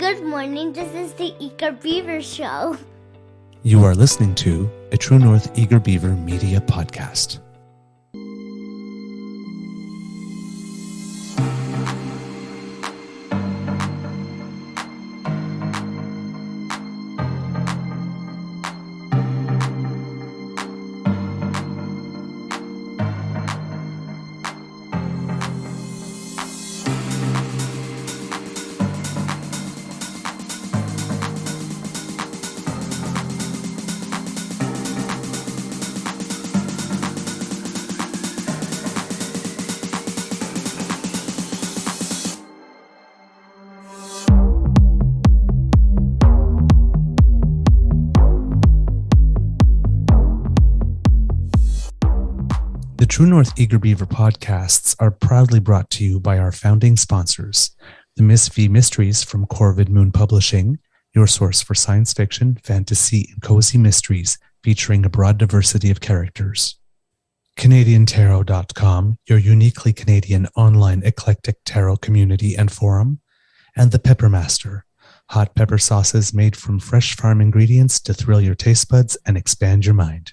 Good morning, this is the Eager Beaver Show. You are listening to a True North Eager Beaver Media Podcast. The True North Eager Beaver podcasts are proudly brought to you by our founding sponsors, the Miss V Mysteries from Corvid Moon Publishing, your source for science fiction, fantasy, and cozy mysteries featuring a broad diversity of characters. CanadianTarot.com, your uniquely Canadian online eclectic tarot community and forum, and The Pepper Master, hot pepper sauces made from fresh farm ingredients to thrill your taste buds and expand your mind.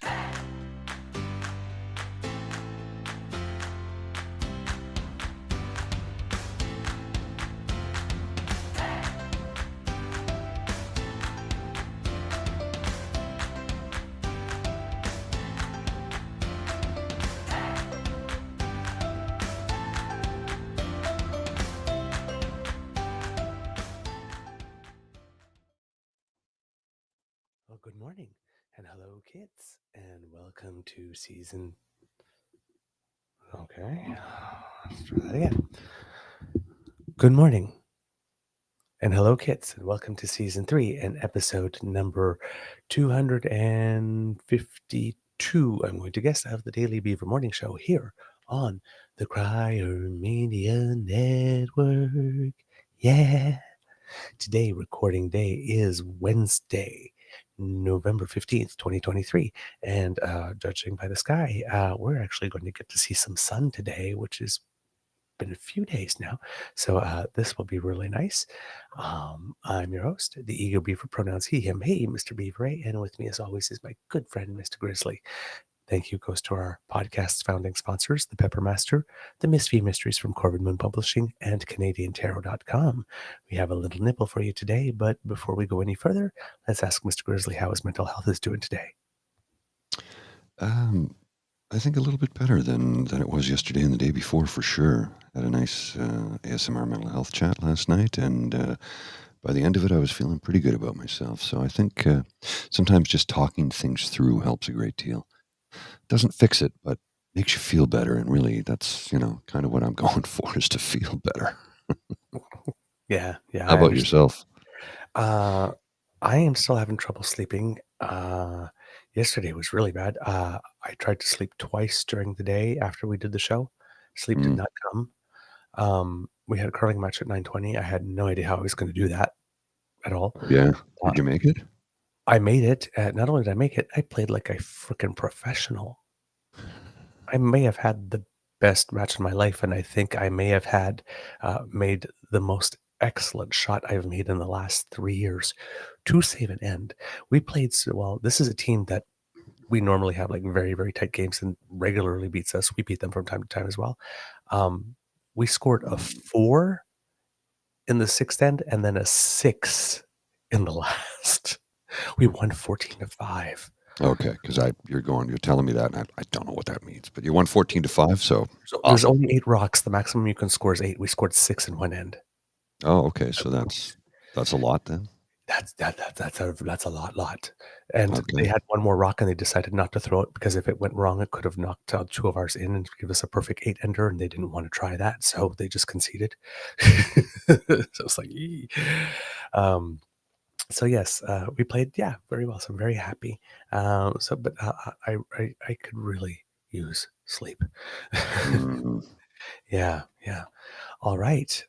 Well, good morning and hello, kids, and welcome to season. Okay, let's try that again. Good morning and hello, kids, and welcome to season 3 and episode number 252. I'm going to guess of the Daily Beaver Morning Show here on the Crier Media Network. Yeah. Today, recording day is Wednesday, November 15th, 2023. And judging by the sky, we're actually going to get to see some sun today, which has been a few days now. So this will be really nice. I'm your host, the Eager Beaver, pronouns he, him, hey, Mr. Beaver, and with me as always is my good friend, Mr. Grizzly. Thank you goes to our podcast's founding sponsors, The Pepper Master, the Miss V Mysteries from Corvid Moon Publishing, and CanadianTarot.com. We have a little nibble for you today, but before we go any further, let's ask Mr. Grizzly how his mental health is doing today. I think a little bit better than it was yesterday and the day before, for sure. Had a nice ASMR mental health chat last night, and by the end of it, I was feeling pretty good about myself. So I think sometimes just talking things through helps a great deal. Doesn't fix it, but makes you feel better. And really, that's, kind of what I'm going for, is to feel better. Yeah. How about yourself? I am still having trouble sleeping. Yesterday was really bad. I tried to sleep twice during the day after we did the show. Sleep did not come. We had a curling match at 9:20. I had no idea how I was going to do that at all. Yeah. Did you make it? I made it. Not only did I make it, I played like a freaking professional. I may have had the best match of my life, and I think I may have had made the most excellent shot I've made in the last 3 years to save an end. We played so well. This is a team that we normally have like very, very tight games and regularly beats us. We beat them from time to time as well. We scored a 4 in the sixth end and then a 6 in the last. We won 14-5. Okay, because you're telling me that, and I don't know what that means, but you won 14-5, so There's only 8 rocks. The maximum you can score is 8. We scored 6 in one end. Oh, okay, so that's a lot then. That's a lot. And Okay. they had one more rock, and they decided not to throw it because if it went wrong, it could have knocked out 2 of ours in and give us a perfect 8-ender, and they didn't want to try that, so they just conceded. So it's like, ee. So yes, we played, very well. So I'm very happy. But I could really use sleep. Yeah. All right.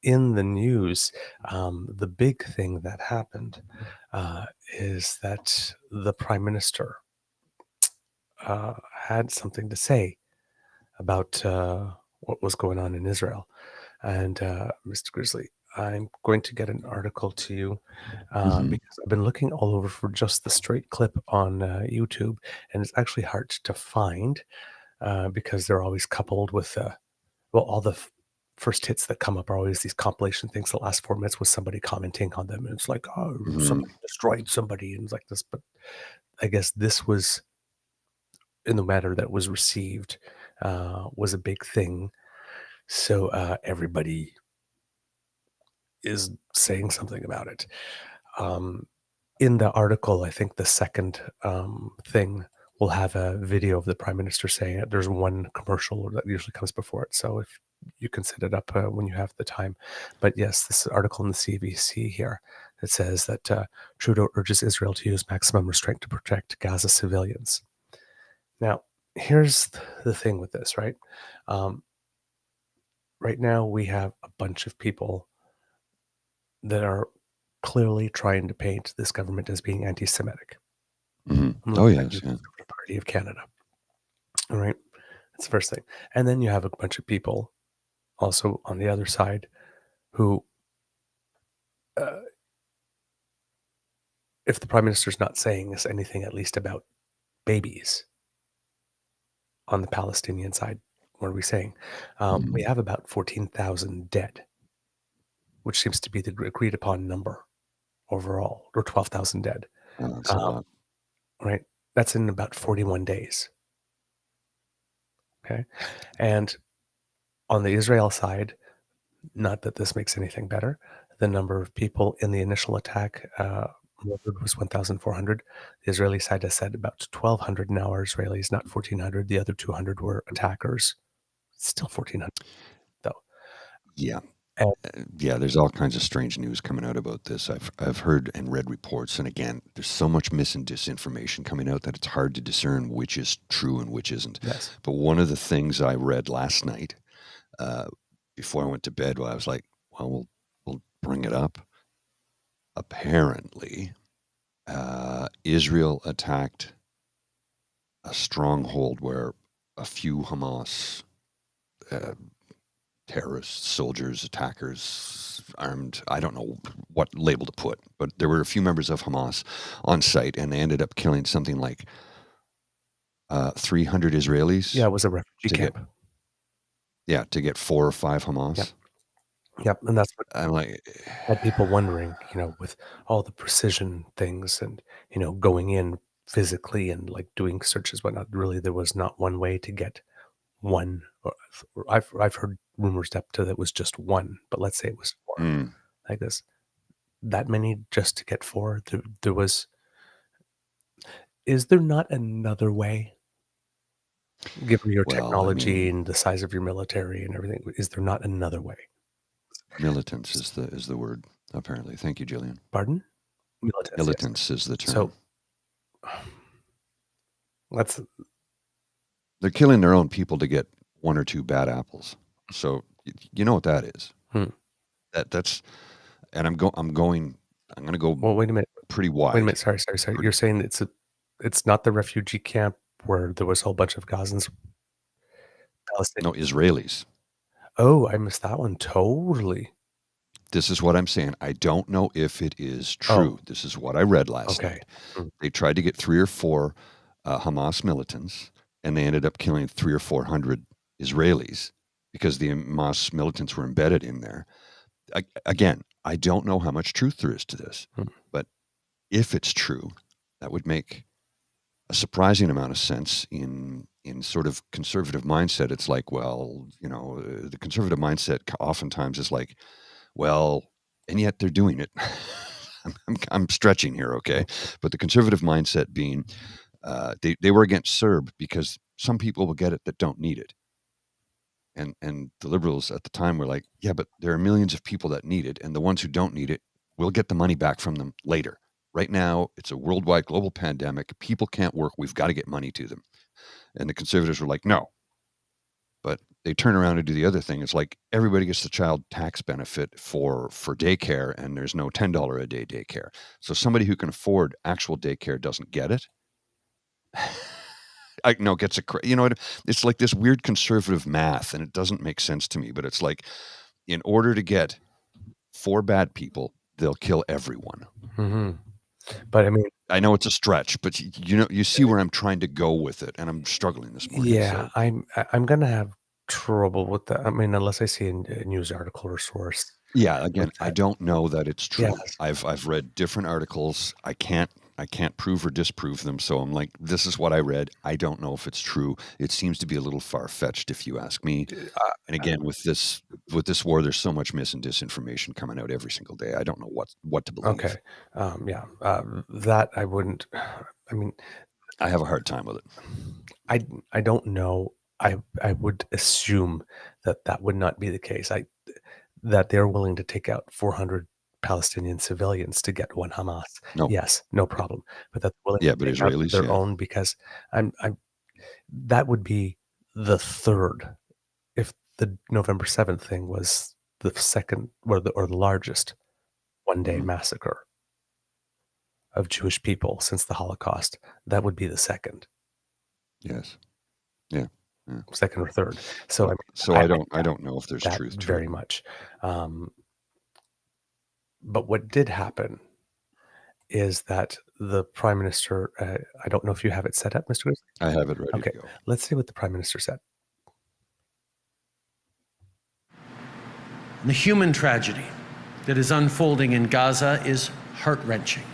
In the news, the big thing that happened is that the Prime Minister had something to say about what was going on in Israel. And Mr. Grizzly, I'm going to get an article to you Mhm. because I've been looking all over for just the straight clip on YouTube, and it's actually hard to find because they're always coupled with all the first hits that come up are always these compilation things. The last 4 minutes was somebody commenting on them, and it's like, oh, Mhm. somebody destroyed somebody, and it's like this. But I guess this was in the matter that was received was a big thing. So everybody is saying something about it. Um, in the article, I think the second thing will have a video of the prime minister saying it. There's one commercial that usually comes before it. So if you can set it up when you have the time. But yes, this article in the CBC here, it says that Trudeau urges Israel to use maximum restraint to protect Gaza civilians. Now, here's the thing with this, right? Um, right now, we have a bunch of people that are clearly trying to paint this government as being anti-Semitic. Mhm. I'm Oh, looking at yes, the yeah. Conservative Party of Canada. All right. That's the first thing. And then you have a bunch of people also on the other side who, uh, if the prime minister's not saying us anything at least about babies on the Palestinian side, what are we saying? We Mhm. have about 14,000 dead, which seems to be the agreed upon number overall, or 12,000 dead. That's a Um, lot. right. That's in about 41 days. Okay. And on the Israel side, not that this makes anything better. The number of people in the initial attack murdered was 1,400. The Israeli side has said about 1,200 now are Israelis, not 1,400. The other 200 were attackers. It's still 1,400 though. Yeah. And Yeah, there's all kinds of strange news coming out about this. I've heard and read reports, and again, there's so much mis and disinformation coming out that it's hard to discern which is true and which isn't. yes, But one of the things I read last night, uh, before I went to bed, I was like, well, we'll bring it up. Apparently, Israel attacked a stronghold where a few Hamas uh, terrorists, soldiers, attackers, armed. I don't know what label to put, but there were a few members of Hamas on site, and they ended up killing something like 300 yeah, Israelis it was a refugee to get camp. to get 4 or 5 Yep, Hamas. yep, and that's what I'm like, had people wondering, with all the precision things and going in physically and like doing searches, whatnot. Really, there was not one way to get one. Or I've heard rumors up to that was just one, but let's say it was four. mm, Like this, that many just to get four. There was. Is there not another way? Given your well, I technology mean, and the size of your military and everything, is there not another way? militants is the word. Apparently, thank you, Jillian. Pardon? Militants, yes. Militants is the term. So let's. They're killing their own people to get 1 or 2 bad apples. So you know what that is. Hmm. That's and I'm gonna go Well, wait a minute. pretty Wait a wide. minute. Sorry, sorry, sorry. Pretty, You're saying it's not the refugee camp where there was a whole bunch of Gazans, no, Palestinians. Israelis. Oh, I missed that one totally. This is what I'm saying. I don't know if it is Oh, true. This is what I read last okay. night. Hmm. They tried to get 3 or 4 Hamas militants, and they ended up killing 3 or 400 Israelis because the Hamas militants were embedded in there. Again, I don't know how much truth there is to this, Hmm. but if it's true, that would make a surprising amount of sense in sort of conservative mindset. It's like, well, the conservative mindset oftentimes is like, well, and yet they're doing it. I'm stretching here, okay, but the conservative mindset being they were against CERB because some people will get it that don't need it, and the liberals at the time were like, yeah, but there are millions of people that need it, and the ones who don't need it, we'll get the money back from them later. Right now, it's a worldwide global pandemic. People can't work. We've got to get money to them. And the conservatives were like, no. But they turn around and do the other thing. It's like everybody gets the child tax benefit for daycare, and there's no $10 a day daycare. So somebody who can afford actual daycare doesn't get it. I know gets a it's like this weird conservative math, and it doesn't make sense to me. But it's like in order to get 4 bad people, they'll kill everyone. Mm-hmm. But I mean, I know it's a stretch, but you see where I'm trying to go with it, and I'm struggling this morning. yeah, So. I'm gonna have trouble with that. I mean, unless I see a news article or source. Yeah, again, Like I that. don't know that it's true. Yes. I've read different articles. I can't prove or disprove them. So I'm like, this is what I read. I don't know if it's true. It seems to be a little far-fetched if you ask me. And again, with this war, there's so much mis and disinformation coming out every single day. I don't know what to believe. Okay. Yeah. That I wouldn't. I mean, I have a hard time with it. I don't know. I would assume that would not be the case. That they're willing to take out 400 Palestinian civilians to get one Hamas. No. Yes, no problem. But that's willing Yeah, to but take out Israelis, their yeah. own, because I'm that would be the third if the November 7th thing was the second or the largest one-day massacre of Jewish people since the Holocaust. That would be the second. Yes. Yeah. Second or third. So I don't know if there's that truth to very it. much. But what did happen is that the Prime Minister, I don't know if you have it set up, Mr. Grizzly. I have it ready Okay, to go. let's see what the Prime Minister said. The human tragedy that is unfolding in Gaza is heart-wrenching,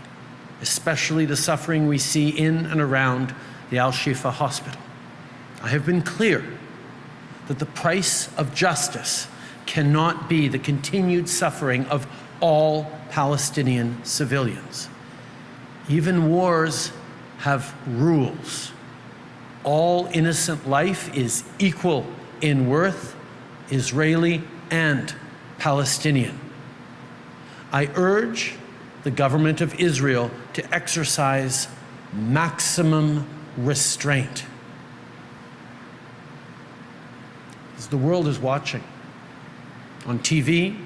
especially the suffering we see in and around the Al-Shifa hospital. I have been clear that the price of justice cannot be the continued suffering of all Palestinian civilians. Even wars have rules. All innocent life is equal in worth, Israeli and Palestinian. I urge the government of Israel to exercise maximum restraint. As the world is watching, on TV,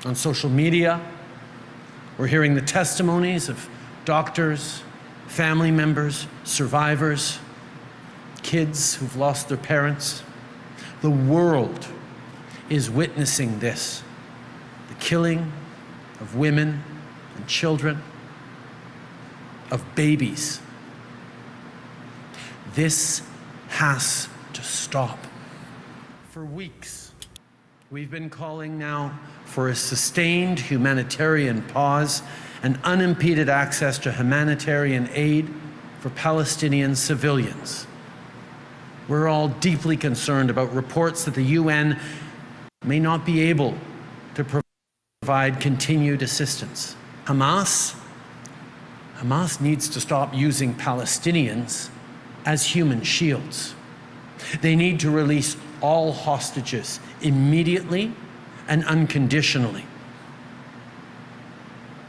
on social media, we're hearing the testimonies of doctors, family members, survivors, kids who've lost their parents. The world is witnessing this, the killing of women and children, of babies. This has to stop. For weeks, we've been calling now for a sustained humanitarian pause and unimpeded access to humanitarian aid for Palestinian civilians. We're all deeply concerned about reports that the UN may not be able to provide continued assistance. Hamas needs to stop using Palestinians as human shields. They need to release all hostages immediately and unconditionally.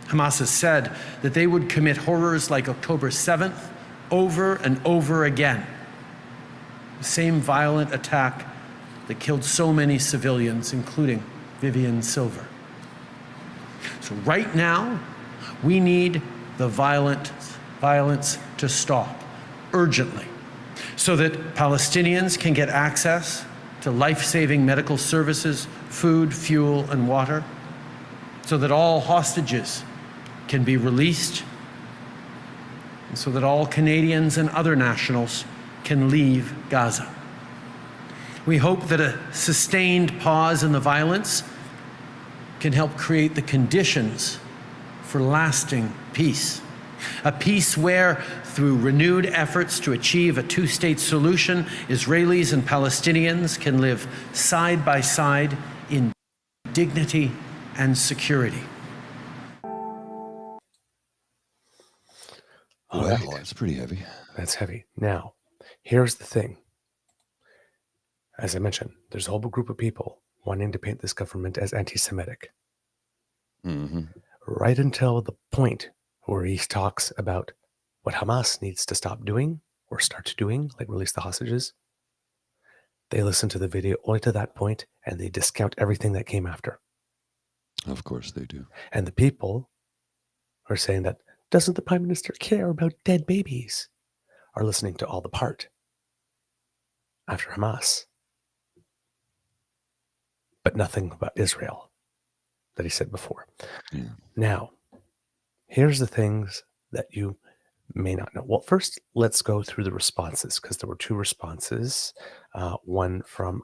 Hamas has said that they would commit horrors like October 7th over and over again. The same violent attack that killed so many civilians, including Vivian Silver. So right now, we need the violence to stop urgently, so that Palestinians can get access to life-saving medical services, food, fuel, and water, so that all hostages can be released, and so that all Canadians and other nationals can leave Gaza. We hope that a sustained pause in the violence can help create the conditions for lasting peace. A peace where, through renewed efforts to achieve a two-state solution, Israelis and Palestinians can live side by side in dignity and security. All Well, right. that's pretty heavy. That's heavy. Now, here's the thing. As I mentioned, there's a whole group of people wanting to paint this government as anti-Semitic. Mm-hmm. Right until the point where he talks about what Hamas needs to stop doing or start doing, like release the hostages. They listen to the video only to that point, and they discount everything that came after. Of course they do. And the people are saying that, doesn't the Prime Minister care about dead babies? Are listening to all the part after Hamas, but nothing about Israel. that he said before. Yeah. Now, here's the things that you may not know. Well, first, let's go through the responses, because there were two responses, one from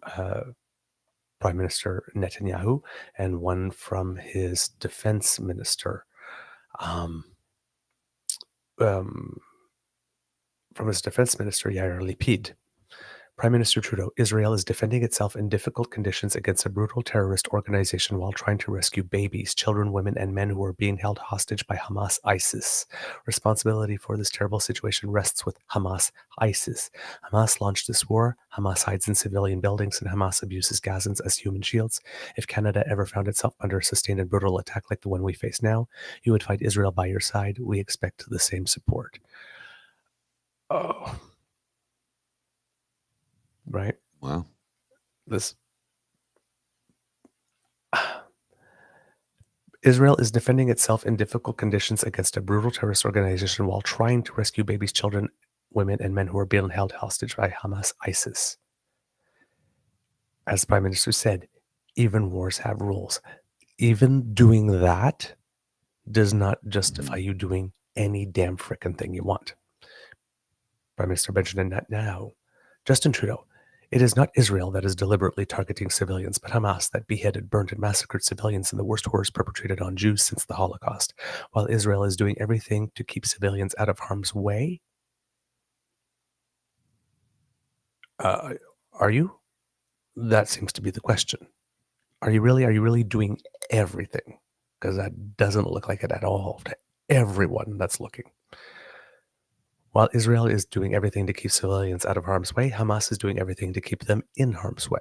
Prime Minister Netanyahu and one from his defense minister. From his defense minister, Yair Lapid. Prime Minister Trudeau, Israel is defending itself in difficult conditions against a brutal terrorist organization while trying to rescue babies, children, women, and men who are being held hostage by Hamas ISIS. Responsibility for this terrible situation rests with Hamas ISIS. Hamas launched this war. Hamas hides in civilian buildings, and Hamas abuses Gazans as human shields. If Canada ever found itself under a sustained and brutal attack like the one we face now, you would find Israel by your side. We expect the same support. Oh. Right? Wow. This Israel is defending itself in difficult conditions against a brutal terrorist organization while trying to rescue babies, children, women, and men who are being held hostage by Hamas ISIS. As the Prime Minister said, even wars have rules. Even doing that does not justify you doing any damn frickin' thing you want. Prime Minister Benjamin Netanyahu, Justin Trudeau, it is not Israel that is deliberately targeting civilians, but Hamas that beheaded, burned, and massacred civilians in the worst horrors perpetrated on Jews since the Holocaust. While Israel is doing everything to keep civilians out of harm's way, are you? That seems to be the question. Are you really doing everything? Because that doesn't look like it at all to everyone that's looking. While Israel is doing everything to keep civilians out of harm's way, Hamas is doing everything to keep them in harm's way.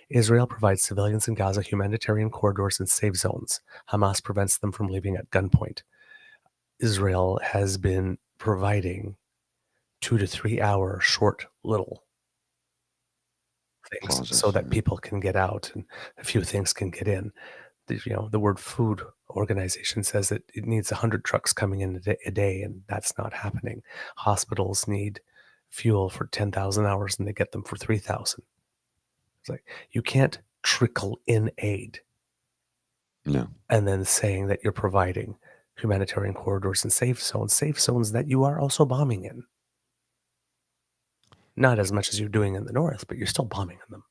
Israel provides civilians in Gaza humanitarian corridors and safe zones. Hamas prevents them from leaving at gunpoint. Israel has been providing 2 to 3 hour short little things Pauses, so that yeah. people can get out and a few things can get in. The World Food Organization says that it needs 100 trucks coming in a day, and that's not happening. Hospitals need fuel for 10,000 hours, and they get them for 3,000. It's like, you can't trickle in aid No. and then saying that you're providing humanitarian corridors and safe zones that you are also bombing in. Not as much as you're doing in the north, but you're still bombing in them.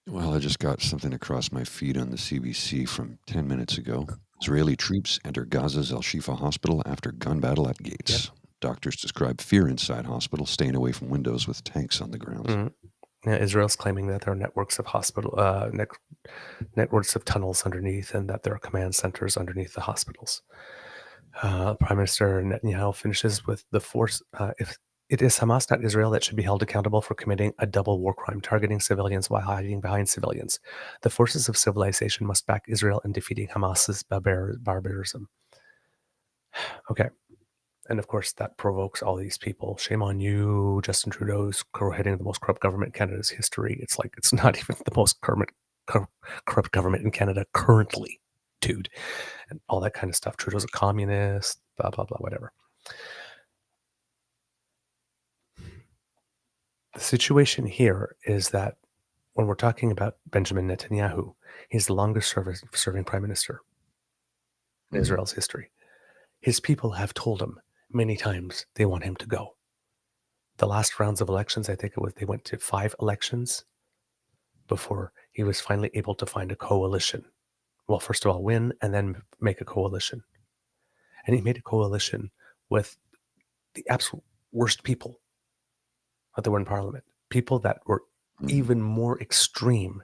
Well, I just got something across my feed on the CBC from 10 minutes ago. Israeli troops enter Gaza's Al-Shifa hospital after gun battle at gates. Yep. Doctors describe fear inside hospital, staying away from windows with tanks on the grounds. Yeah, Israel's claiming that there are networks of networks of tunnels underneath, and that there are command centers underneath the hospitals. Prime Minister Netanyahu finishes with the force. If it is Hamas, not Israel, that should be held accountable for committing a double war crime, targeting civilians while hiding behind civilians. The forces of civilization must back Israel in defeating Hamas's barbarism. Okay. And of course, that provokes all these people. Shame on you, Justin Trudeau's heading the most corrupt government in Canada's history. It's like, it's not even the most corrupt government in Canada currently, dude. And all that kind of stuff. Trudeau's a communist, blah, blah, blah, whatever. The situation here is that when we're talking about Benjamin Netanyahu, he's the longest serving prime minister in Israel's history. His people have told him many times they want him to go. The last rounds of elections, I think they went to 5 elections before he was finally able to find a coalition. Well, first of all, win and then make a coalition. And he made a coalition with the absolute worst people that were in parliament. People that were even more extreme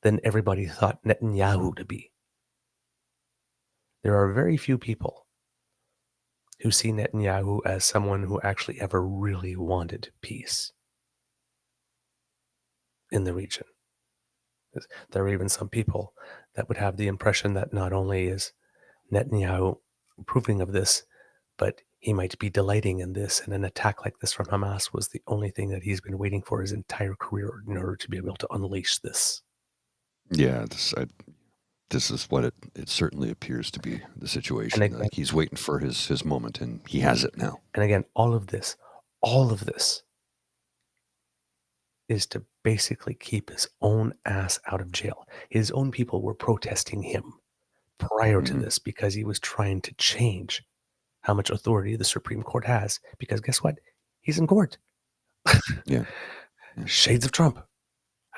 than everybody thought Netanyahu to be. There are very few people who see Netanyahu as someone who actually ever really wanted peace in the region. There are even some people that would have the impression that not only is Netanyahu approving of this, but he might be delighting in this, and an attack like this from Hamas was the only thing that he's been waiting for his entire career in order to be able to unleash this. Yeah, this is what it certainly appears to be the situation. And again, like he's waiting for his moment, and he has it now. And again, all of this is to basically keep his own ass out of jail. His own people were protesting him prior to Mhm. this because he was trying to change how much authority the Supreme Court has. Because guess what? He's in court. Yeah. Yeah. Shades of Trump.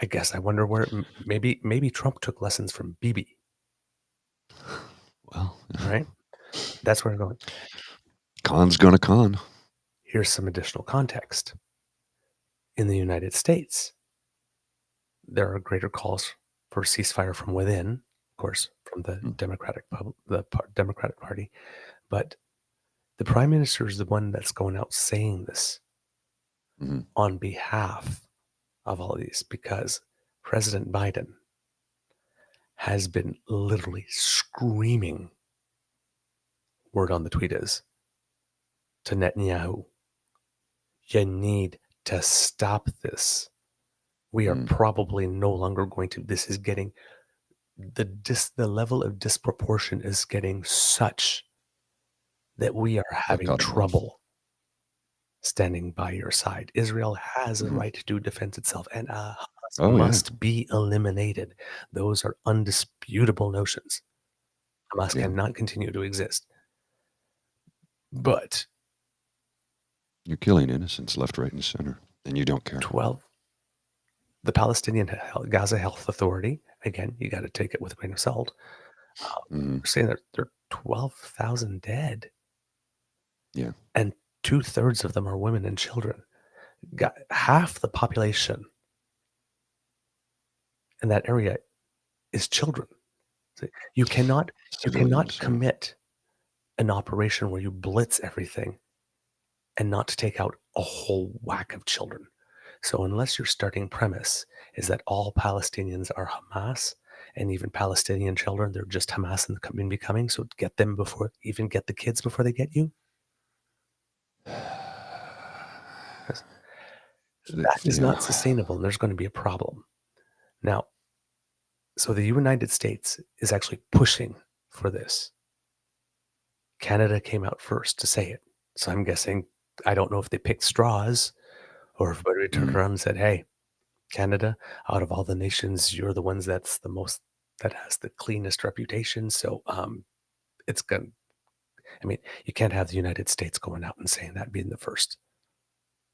I guess I wonder where maybe Trump took lessons from Bibi, Well, right? That's where I'm going. con's gonna con. Here's some additional context. In the United States, there are greater calls for ceasefire from within, of course, from the Mm. Democratic Party, but the Prime Minister is the one that's going out saying this Mhm. on behalf of all these because President Biden has been literally screaming, word on the tweet is, to Netanyahu, you need to stop this. We are Mm. probably no longer going to. This is getting the level of disproportion is getting such that we are They'll having cut him off. trouble standing by your side. Israel has a Mhm. right to defend itself, and Hamas Oh, yeah. must be eliminated. Those are undisputable notions. Hamas Yeah. cannot continue to exist. But You're killing innocents left, right, and center, and you don't care. 12, the Palestinian Gaza Health Authority, again, you got to take it with a grain of salt. Mhm. We're saying that there are 12,000 dead, Yeah. and 2/3 of them are women and children. Got half the population in that area is children. So you cannot Civilians, yeah. commit an operation where you blitz everything and not to take out a whole whack of children. So unless your starting premise is that all Palestinians are Hamas and even Palestinian children, they're just Hamas in becoming, so get them before, even get the kids before they get you. That is Yeah. not sustainable, and there's going to be a problem. Now, so the United States is actually pushing for this. Canada came out first to say it. So I'm guessing, I don't know if they picked straws or if everybody turned Mhm. around and said, hey, Canada, out of all the nations, you're the ones that's the most, that has the cleanest reputation. So it's going to, I mean, you can't have the United States going out and saying that being the first,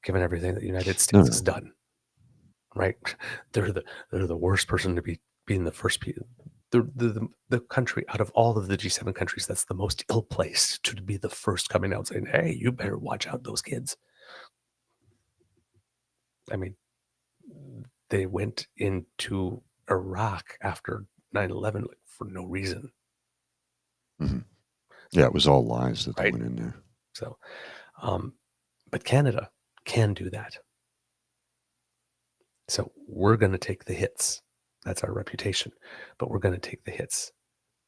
given everything that the United No, States has no. done, right? They're the worst person to be being the first people. The country out of all of the G7 countries that's the most ill placed to be the first coming out saying, hey, you better watch out those kids. I mean, they went into Iraq after 9/11 like, for no reason, Mhm. Yeah, it was all lies that they right? went in there. So, um, but Canada can do that. So we're going to take the hits. That's our reputation, but we're going to take the hits.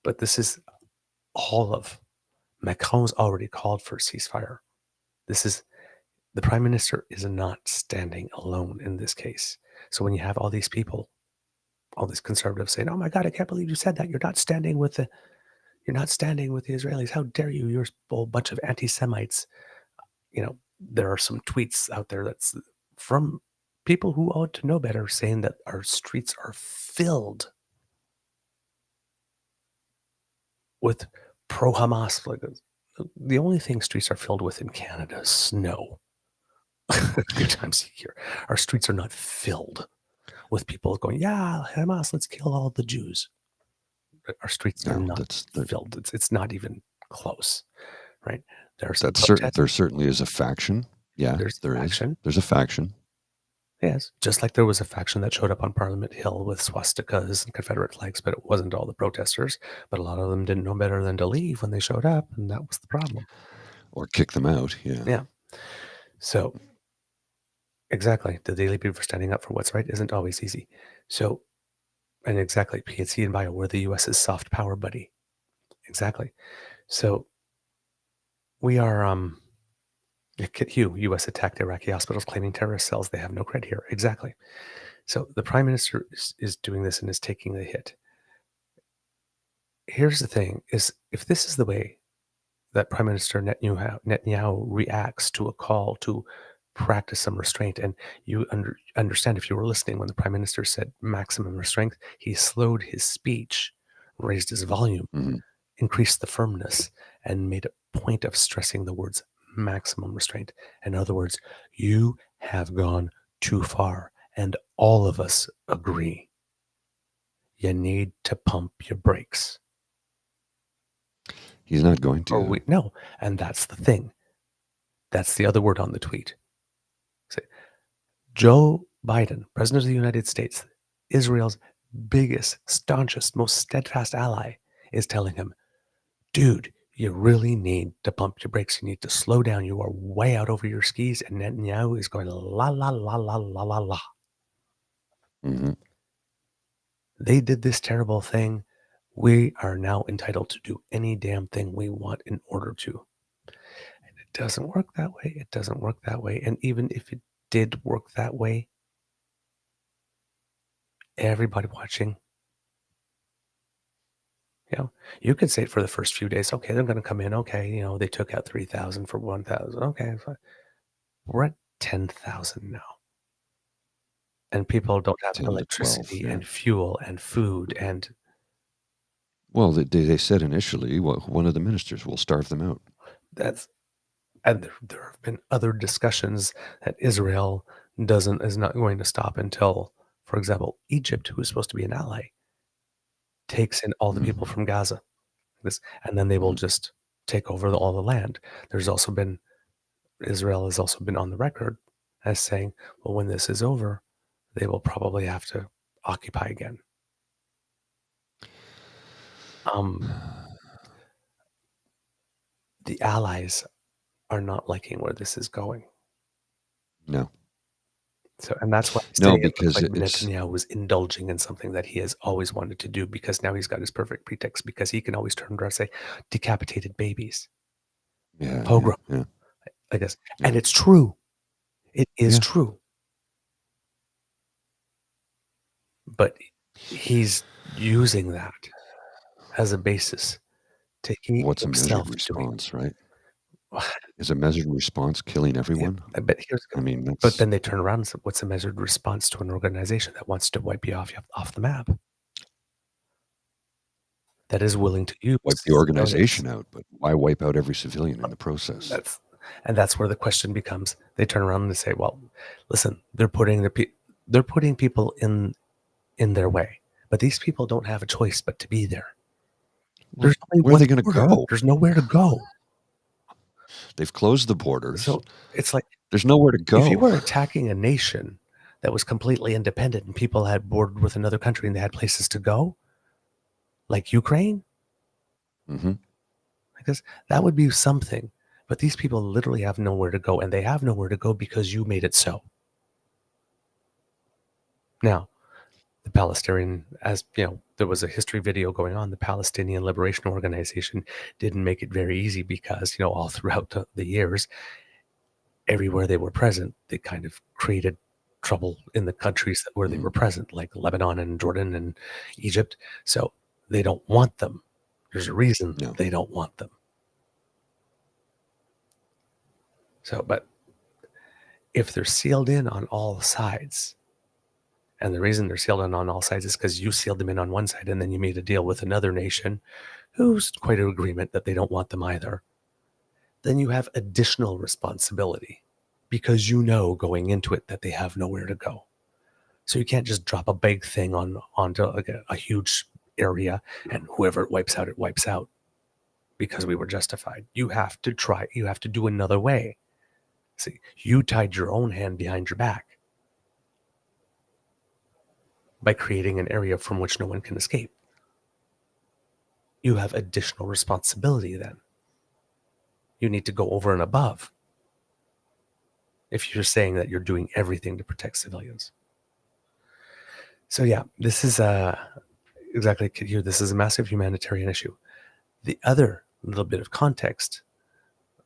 But this is all of Macron's already called for a ceasefire. This is the prime minister is not standing alone in this case. So when you have all these people, all these conservatives saying, "Oh my God, I can't believe you said that. You're not standing with the Israelis. How dare you? You're a whole bunch of anti-Semites." There are some tweets out there that's from people who ought to know better saying that our streets are filled with pro-Hamas. Like the only thing streets are filled with in Canada is snow. A few times a year. Our streets are not filled with people going, yeah, Hamas, let's kill all the Jews. Our streets are No, not that's that, filled. It's not even close, right? There are some that's certain. protests. There certainly is a faction. Yeah, There's there is. faction. There's a faction. Yes, just like there was a faction that showed up on Parliament Hill with swastikas and Confederate flags, but it wasn't all the protesters. But a lot of them didn't know better than to leave when they showed up, and that was the problem. Or kick them out. Yeah. Yeah. So exactly, the Daily Beaver standing up for what's right isn't always easy. So, and exactly, PNC and Bio, we're the U.S.'s soft power buddy. Exactly. So we are, U.S. attacked Iraqi hospitals claiming terrorist cells. They have no cred here. Exactly. So the prime minister is doing this and is taking the hit. Here's the thing is if this is the way that Prime Minister Netanyahu reacts to a call to practice some restraint, and you understand if you were listening when the Prime Minister said maximum restraint, he slowed his speech, raised his volume, Mhm. increased the firmness and made a point of stressing the words maximum restraint. In other words, you have gone too far, and all of us agree. You need to pump your brakes. He's not going to. Or no, and that's the thing. That's the other word on the tweet. Joe Biden, President of the United States, Israel's biggest, staunchest, most steadfast ally, is telling him, dude, you really need to pump your brakes. You need to slow down. You are way out over your skis. And Netanyahu is going la, la, la, la, la, la, la. Mm-hmm. They did this terrible thing. We are now entitled to do any damn thing we want in order to. And it doesn't work that way. It doesn't work that way. And even if it did work that way, everybody watching, you could say it for the first few days. Okay, they're going to come in. Okay, they took out 3,000 for 1,000. Okay, fine. We're at 10,000 now. And people don't have 10 to 12, electricity yeah. and fuel and food and... Well, they said initially, one of the ministers will starve them out. And there have been other discussions that Israel is not going to stop until, for example, Egypt, who is supposed to be an ally, takes in all the people from Gaza. And then they will just take over all the land. Israel has also been on the record as saying, well, when this is over, they will probably have to occupy again. The allies are not liking where this is going. No. So, and that's why I say it looks like Netanyahu was indulging in something that he has always wanted to do, because now he's got his perfect pretext, because he can always turn around and say, decapitated babies. Yeah. Pogrom. Yeah. I guess. Yeah. And it's true. It is true. But he's using that as a basis to keep What's himself a measured response, right? Is a measured response killing everyone? Yeah, but then they turn around and say, what's a measured response to an organization that wants to wipe you off the map? That is willing to use... Wipe the organization out, but why wipe out every civilian in the process? That's where the question becomes. They turn around and they say, well, listen, they're putting people in their way, but these people don't have a choice but to be there. Well, where are they going to go? There's nowhere to go. They've closed the borders. So it's like, there's nowhere to go. If you were attacking a nation that was completely independent and people had bordered with another country and they had places to go, like Ukraine, because that would be something. But these people literally have nowhere to go, and they have nowhere to go because you made it so. Now, the Palestinian, as you know, there was a history video going on. The Palestinian Liberation Organization didn't make it very easy because, all throughout the years, everywhere they were present, they kind of created trouble in the countries where they were present, like Lebanon and Jordan and Egypt. So they don't want them. There's a reason they don't want them. So, but if they're sealed in on all sides, and the reason they're sealed in on all sides is because you sealed them in on one side and then you made a deal with another nation who's quite an agreement that they don't want them either, then you have additional responsibility because going into it that they have nowhere to go. So you can't just drop a big thing onto like a huge area and whoever it wipes out because we were justified. You have to do another way. See, you tied your own hand behind your back by creating an area from which no one can escape. You have additional responsibility then. You need to go over and above if you're saying that you're doing everything to protect civilians. So yeah, this is exactly here. This is a massive humanitarian issue. The other little bit of context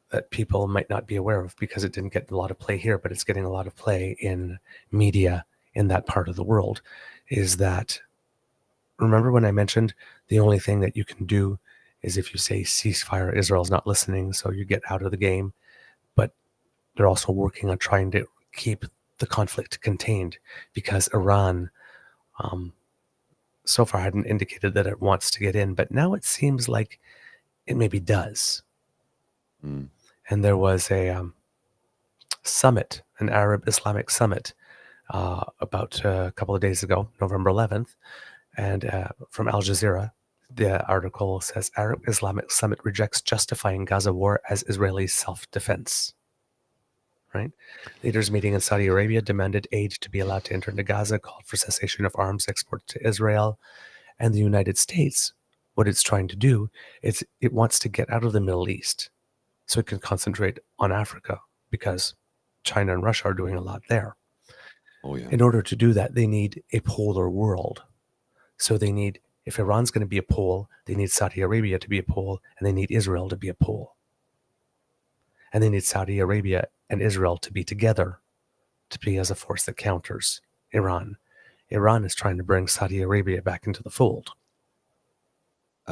that people might not be aware of, because it didn't get a lot of play here, but it's getting a lot of play in media in that part of the world, is that, remember when I mentioned the only thing that you can do is if you say ceasefire, Israel's not listening, so you get out of the game. But they're also working on trying to keep the conflict contained because Iran so far hadn't indicated that it wants to get in, but now it seems like it maybe does. Mm. And there was a summit, an Arab Islamic summit, about a couple of days ago, November 11th, and from Al Jazeera. The article says Arab Islamic summit rejects justifying Gaza war as Israeli self-defense. Right? Leaders meeting in Saudi Arabia demanded aid to be allowed to enter into Gaza, called for cessation of arms export to Israel. And the United States, what it's trying to do is it wants to get out of the Middle East so it can concentrate on Africa, because China and Russia are doing a lot there. Oh, yeah. In order to do that, they need a polar world. So they need, if Iran's going to be a pole, they need Saudi Arabia to be a pole, and they need Israel to be a pole. And they need Saudi Arabia and Israel to be together, to be as a force that counters Iran. Iran is trying to bring Saudi Arabia back into the fold.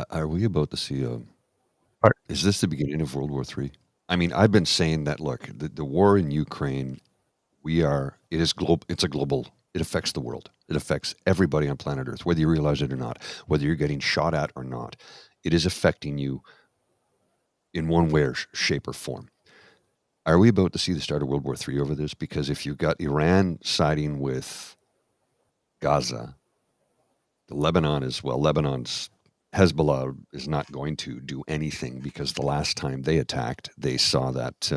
Are we about to see Pardon? is this the beginning of World War III? I mean, I've been saying that, look, the war in Ukraine, it's a global, it affects the world. It affects everybody on planet Earth, whether you realize it or not, whether you're getting shot at or not. It is affecting you in one way or shape or form. Are we about to see the start of World War III over this? Because if you've got Iran siding with Gaza, Lebanon's Hezbollah is not going to do anything, because the last time they attacked, they saw that,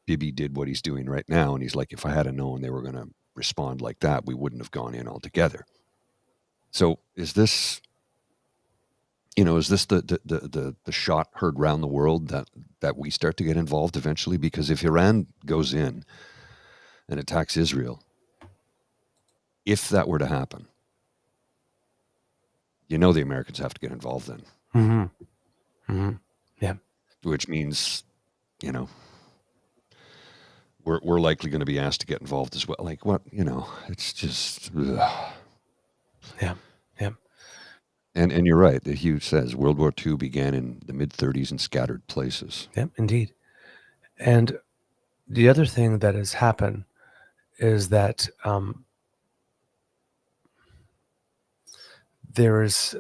Bibi did what he's doing right now. And he's like, if I had known they were going to respond like that, we wouldn't have gone in altogether. So is this the shot heard round the world that we start to get involved eventually? Because if Iran goes in and attacks Israel, if that were to happen, the Americans have to get involved then. Mm-hmm. Mm-hmm. Yeah. Which means, we're likely going to be asked to get involved as well. Like, what, it's just, ugh. Yeah. Yeah. And you're right. The Hugh says World War II began in the mid-30s in scattered places. Yeah, indeed. And the other thing that has happened is that there is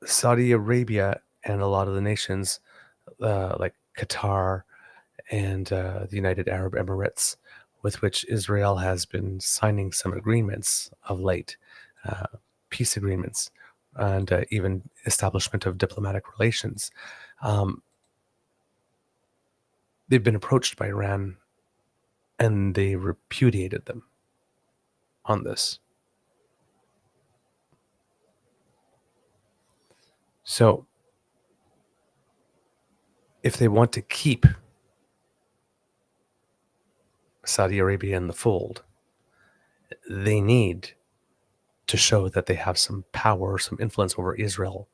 Saudi Arabia and a lot of the nations like Qatar and the United Arab Emirates, with which Israel has been signing some agreements of late, peace agreements, and even establishment of diplomatic relations. They've been approached by Iran, and they repudiated them on this. So, if they want to keep Saudi Arabia in the fold, they need to show that they have some power, some influence over Israel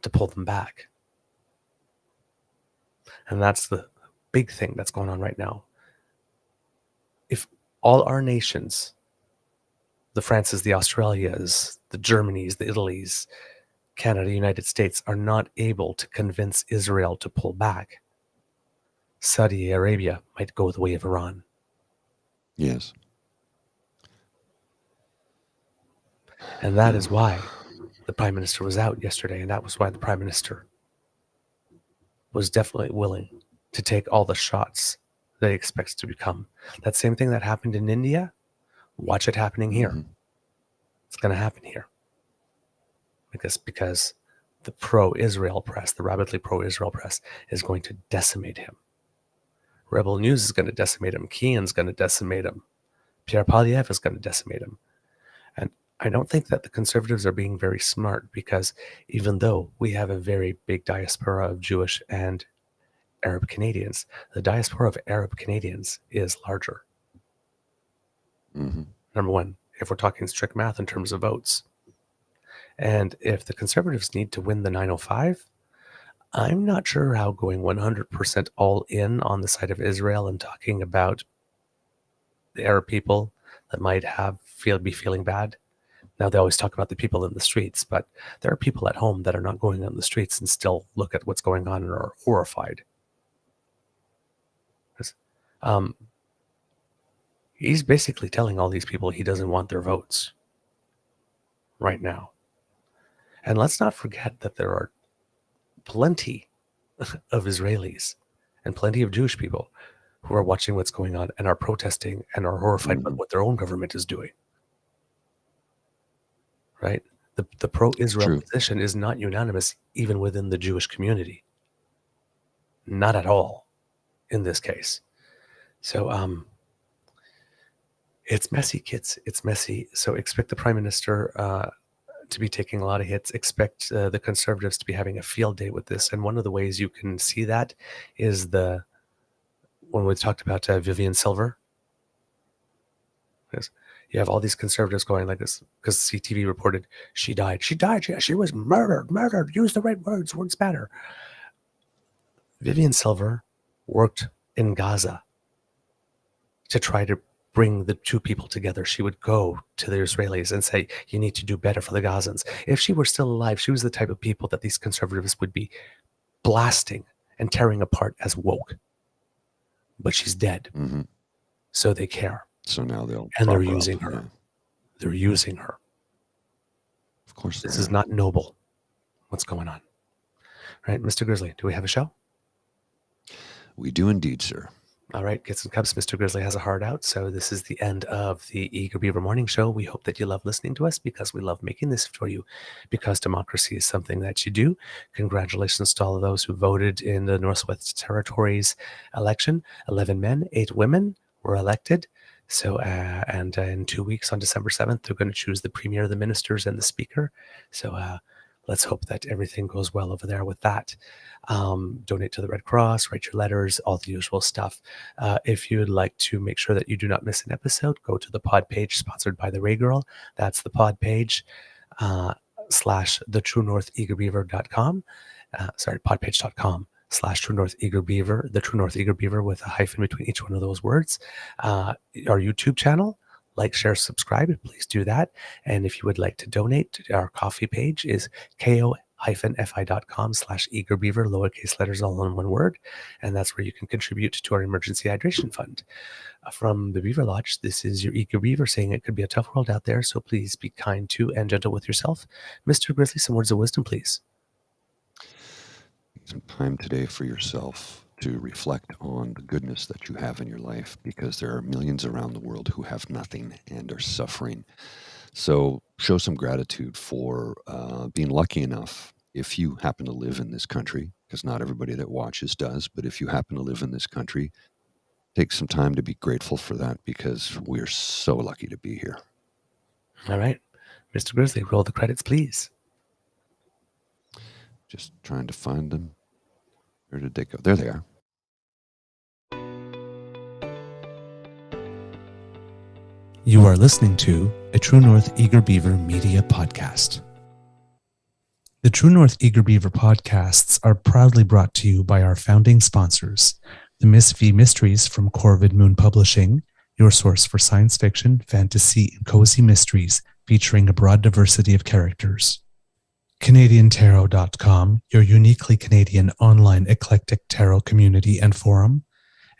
to pull them back. And that's the big thing that's going on right now. If all our nations, the Frances, the Australias, the Germanys, the Italys, Canada, United States, are not able to convince Israel to pull back, Saudi Arabia might go the way of Iran. Yes. And that is why the Prime Minister was out yesterday, and that was why the Prime Minister was definitely willing to take all the shots that he expects to become. That same thing that happened in India, watch it happening here. Mm-hmm. It's going to happen here. Because the pro-Israel press, the rabidly pro-Israel press, is going to decimate him. Rebel News is going to decimate him. Keane's going to decimate him. Pierre Poilievre is going to decimate him. And I don't think that the Conservatives are being very smart, because even though we have a very big diaspora of Jewish and Arab Canadians, the diaspora of Arab Canadians is larger. Mm-hmm. Number one, if we're talking strict math in terms of votes. And if the Conservatives need to win the 905, I'm not sure how going 100% all in on the side of Israel and talking about the Arab people that might be feeling bad. Now, they always talk about the people in the streets, but there are people at home that are not going on the streets and still look at what's going on and are horrified. He's basically telling all these people he doesn't want their votes right now. And let's not forget that there are plenty of Israelis and plenty of Jewish people who are watching what's going on and are protesting and are horrified by what their own government is doing. Right? The pro-Israel position is not unanimous even within the Jewish community. Not at all in this case. So it's messy, kids. It's messy. So expect the Prime Minister to be taking a lot of hits. Expect the Conservatives to be having a field day with this. And one of the ways you can see that is when we talked about Vivian Silver. Yes. You have all these Conservatives going like this because CTV reported she died. She died. Yeah, she was murdered. Use the right words. Words matter. Vivian Silver worked in Gaza to try to bring the two people together. She would go to the Israelis and say, you need to do better for the Gazans. If she were still alive, she was the type of people that these Conservatives would be blasting and tearing apart as woke. But she's dead. Mm-hmm. So they care. So now they're using her. Yeah. They're using her. Of course. This is not noble. What's going on? Right, Mr. Grizzly, do we have a show? We do indeed, sir. All right, Kids and Cubs, Mr. Grizzly has a heart out. So this is the end of the Eager Beaver Morning Show. We hope that you love listening to us because we love making this for you, because democracy is something that you do. Congratulations to all of those who voted in the Northwest Territories election. 11 men, 8 women were elected. So, and in 2 weeks on December 7th, they're going to choose the premier, the ministers, and the speaker. So let's hope that everything goes well over there with that. Donate to the Red Cross, write your letters, all the usual stuff. If you'd like to make sure that you do not miss an episode, go to the pod page sponsored by the Ray Girl. That's the pod page / thetruenortheagerbeaver.com. Podpage.com /True North Eager Beaver, the True North Eager Beaver with a hyphen between each one of those words. Our YouTube channel, like, share, subscribe, please do that. And if you would like to donate, our coffee page is ko-fi.com /Eager Beaver, lowercase letters, all in one word. And that's where you can contribute to our emergency hydration fund. From the Beaver Lodge, this is your Eager Beaver saying it could be a tough world out there, so please be kind to and gentle with yourself. Mr. Grizzly, some words of wisdom, please. Some time today for yourself to reflect on the goodness that you have in your life, because there are millions around the world who have nothing and are suffering. So show some gratitude for being lucky enough, if you happen to live in this country, because not everybody that watches does, but if you happen to live in this country, take some time to be grateful for that, because we're so lucky to be here. All right. Mr. Grizzly, roll the credits, please. Just trying to find them. Where did they go? There they are. You are listening to a True North Eager Beaver media podcast. The True North Eager Beaver podcasts are proudly brought to you by our founding sponsors, the Miss V Mysteries from Corvid Moon Publishing, your source for science fiction, fantasy, and cozy mysteries featuring a broad diversity of characters. CanadianTarot.com, your uniquely Canadian online eclectic tarot community and forum,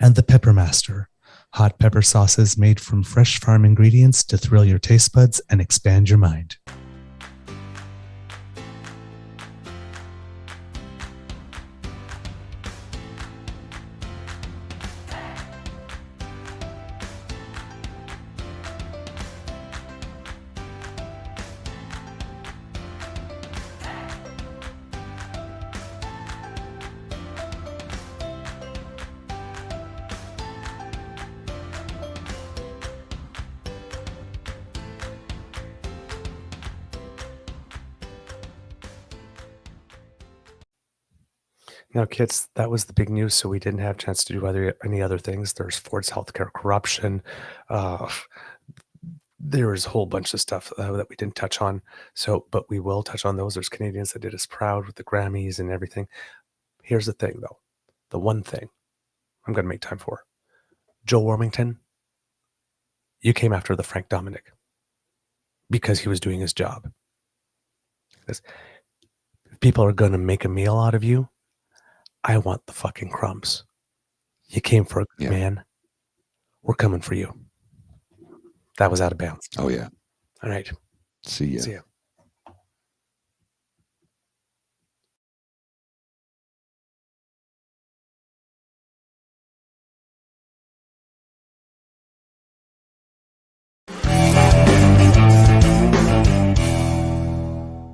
and The Peppermaster, hot pepper sauces made from fresh farm ingredients to thrill your taste buds and expand your mind. Now, kids, that was the big news, so we didn't have a chance to do any other things. There's Ford's healthcare corruption. There's a whole bunch of stuff that we didn't touch on. So, but we will touch on those. There's Canadians that did us proud with the Grammys and everything. Here's the thing, though. The one thing I'm going to make time for. Joe Warmington, you came after the Frank Dominic because he was doing his job. Because if people are going to make a meal out of you, I want the fucking crumbs. You came for a good man. We're coming for you. That was out of bounds. Oh, yeah. All right. See ya. See ya.